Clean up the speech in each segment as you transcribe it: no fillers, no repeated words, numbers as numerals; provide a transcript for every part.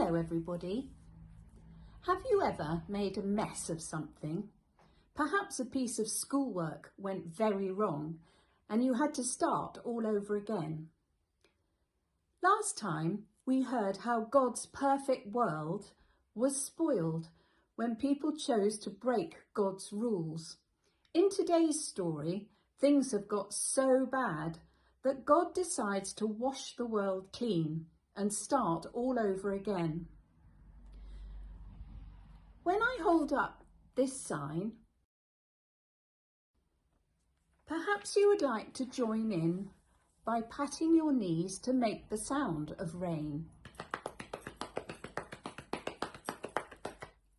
Hello everybody. Have you ever made a mess of something? Perhaps a piece of schoolwork went very wrong and you had to start all over again. Last time we heard how God's perfect world was spoiled when people chose to break God's rules. In today's story, things have got so bad that God decides to wash the world clean and start all over again. When I hold up this sign, perhaps you would like to join in by patting your knees to make the sound of rain.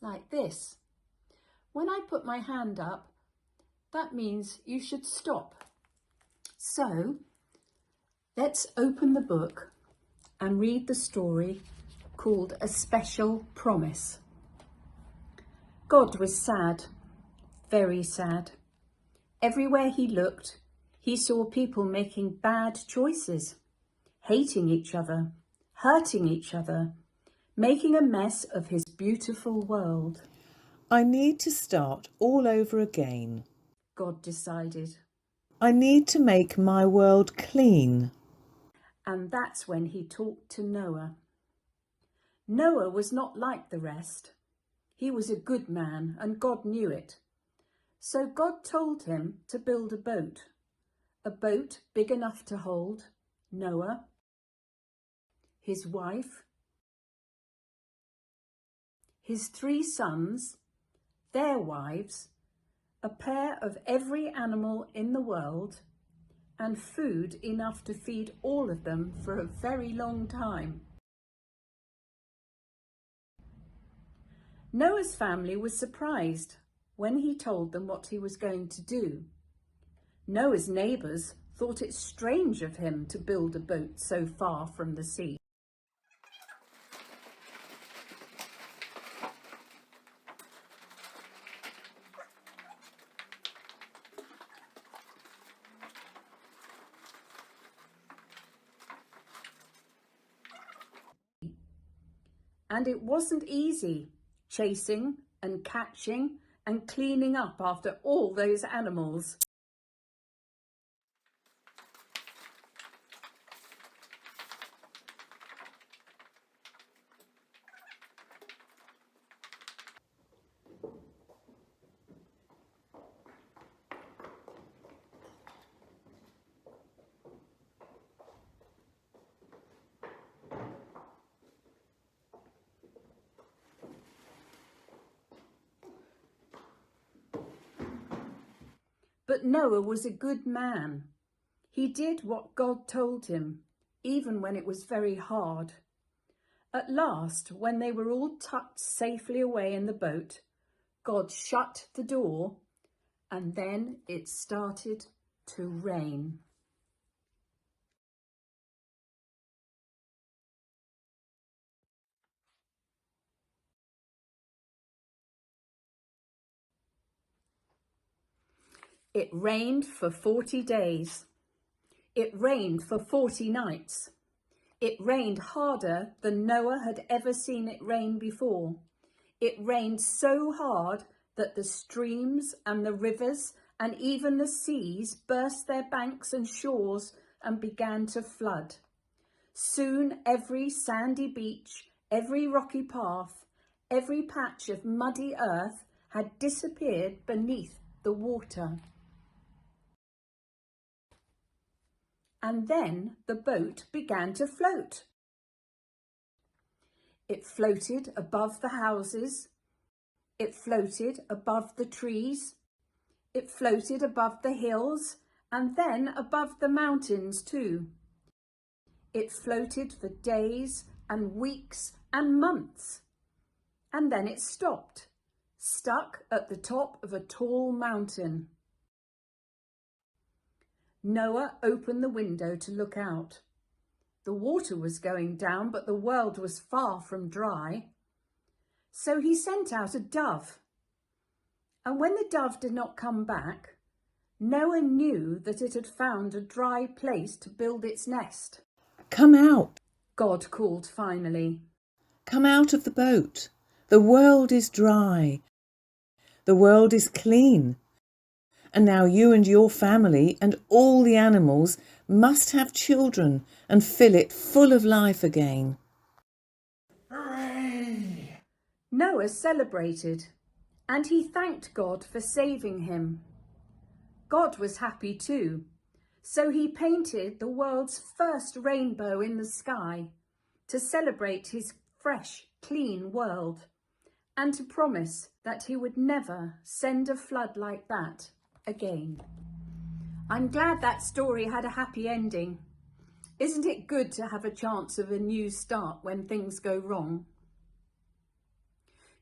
Like this. When I put my hand up, that means you should stop. So, let's open the book and read the story called A Special Promise. God was sad, very sad. Everywhere he looked, he saw people making bad choices, hating each other, hurting each other, making a mess of his beautiful world. I need to start all over again. God decided. I need to make my world clean. And that's when he talked to Noah. Noah was not like the rest. He was a good man and God knew it. So God told him to build a boat big enough to hold Noah, his wife, his 3 sons, their wives, a pair of every animal in the world, and food enough to feed all of them for a very long time. Noah's family was surprised when he told them what he was going to do. Noah's neighbours thought it strange of him to build a boat so far from the sea. And it wasn't easy, chasing and catching and cleaning up after all those animals. But Noah was a good man. He did what God told him, even when it was very hard. At last, when they were all tucked safely away in the boat, God shut the door and then it started to rain. It rained for 40 days. It rained for 40 nights. It rained harder than Noah had ever seen it rain before. It rained so hard that the streams and the rivers and even the seas burst their banks and shores and began to flood. Soon every sandy beach, every rocky path, every patch of muddy earth had disappeared beneath the water. And then the boat began to float. It floated above the houses. It floated above the trees. It floated above the hills and then above the mountains too. It floated for days and weeks and months. And then it stopped, stuck at the top of a tall mountain. Noah opened the window to look out. The water was going down, but the world was far from dry. So he sent out a dove. And when the dove did not come back, Noah knew that it had found a dry place to build its nest. Come out. God called finally. Come out of the boat. The world is dry. The world is clean. And now you and your family and all the animals must have children and fill it full of life again. Hooray! Noah celebrated, and he thanked God for saving him. God was happy too, so he painted the world's first rainbow in the sky to celebrate his fresh, clean world, and to promise that he would never send a flood like that again. I'm glad that story had a happy ending. Isn't it good to have a chance of a new start when things go wrong?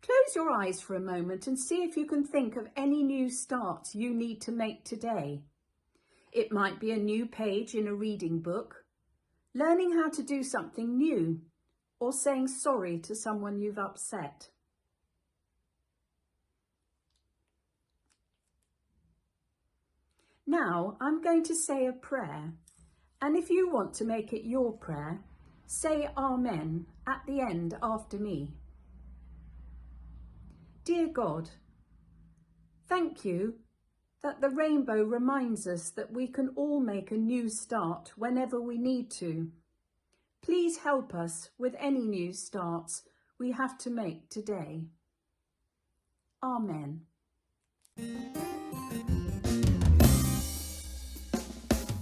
Close your eyes for a moment and see if you can think of any new starts you need to make today. It might be a new page in a reading book, learning how to do something new, or saying sorry to someone you've upset. Now I'm going to say a prayer, and if you want to make it your prayer, say Amen at the end after me. Dear God, thank you that the rainbow reminds us that we can all make a new start whenever we need to. Please help us with any new starts we have to make today. Amen.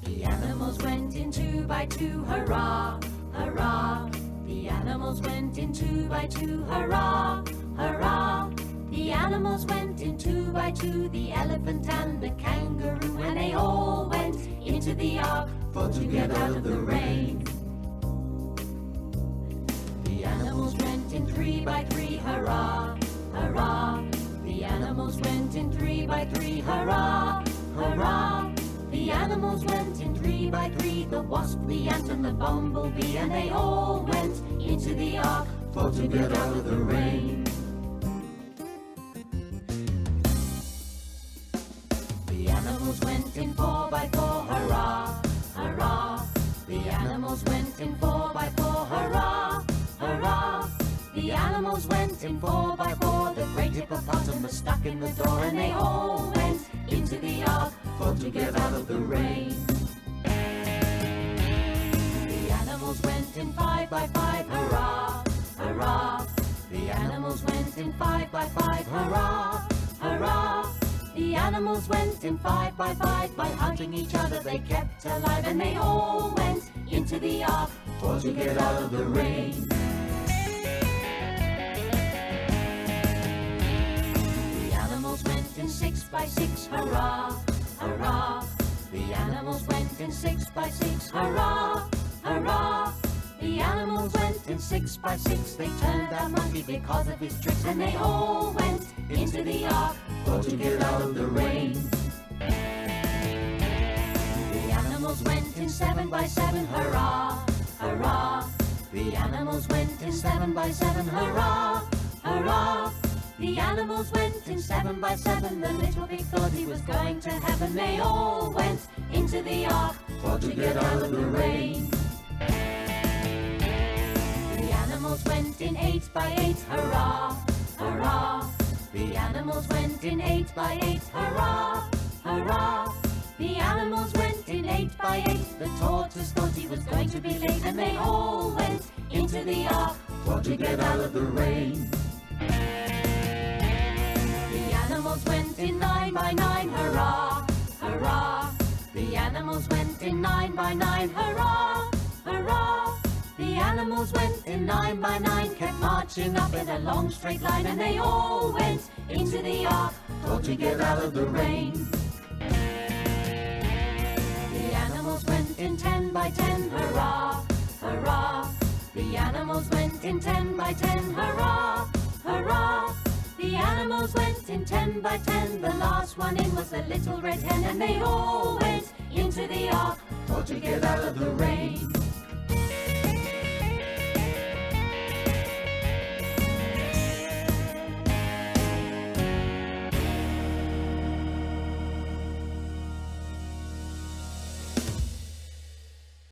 The animals went in 2 by 2, hurrah, hurrah. The animals went in 2 by 2, hurrah, hurrah. The animals went in 2 by 2, the elephant and the kangaroo, and they all went into the ark for to get out of the rain. The animals went in 3 by 3, hurrah, hurrah. The animals went in 3 by 3, hurrah, hurrah. The animals went in 3 by 3, the wasp, the ant and the bumblebee, and they all went into the ark for to get out of the rain. The animals went in 4 by 4, hurrah, hurrah. The animals went in 4 by 4, hurrah, hurrah. The animals went in 4 by 4, the great hippopotamus stuck in the door, and they all went into the ark for to get out of the rain. The animals went in 5 by 5, hurrah, hurrah. The animals went in 5 by 5, hurrah, hurrah. The animals went in 5 by 5, by hunting each other they kept alive, and they all went into the ark for to get out of the rain. The animals went in 6 by 6, hurrah, hurrah. The animals went in 6 by 6, hurrah, hurrah. The animals went in 6 by 6, they turned that monkey because of his tricks, and they all went into the ark for to get out of the rain. The animals went in 7 by 7, hurrah, hurrah. The animals went in 7 by 7, hurrah, hurrah. The animals went in 7 by 7, the little pig thought he was going to heaven. They all went into the ark for to get out of the rain. The animals went in 8 by 8, hurrah, hurrah. The animals went in 8 by 8, hurrah, hurrah. The animals went in 8 by 8, the tortoise thought he was going to be late, and they all went into the ark for to get out of the rain. The animals went in 9 by 9, hurrah, hurrah. The animals went in 9 by 9, hurrah, hurrah. The animals went in 9 by 9, kept marching up in a long straight line, and they all went into the ark for to get out of the rain. The animals went in 10 by 10, hurrah, hurrah. The animals went in 10 by 10, hurrah, hurrah. The animals went in 10 by 10, the last one in was the little red hen, and they all went into the ark for to get out of the rain.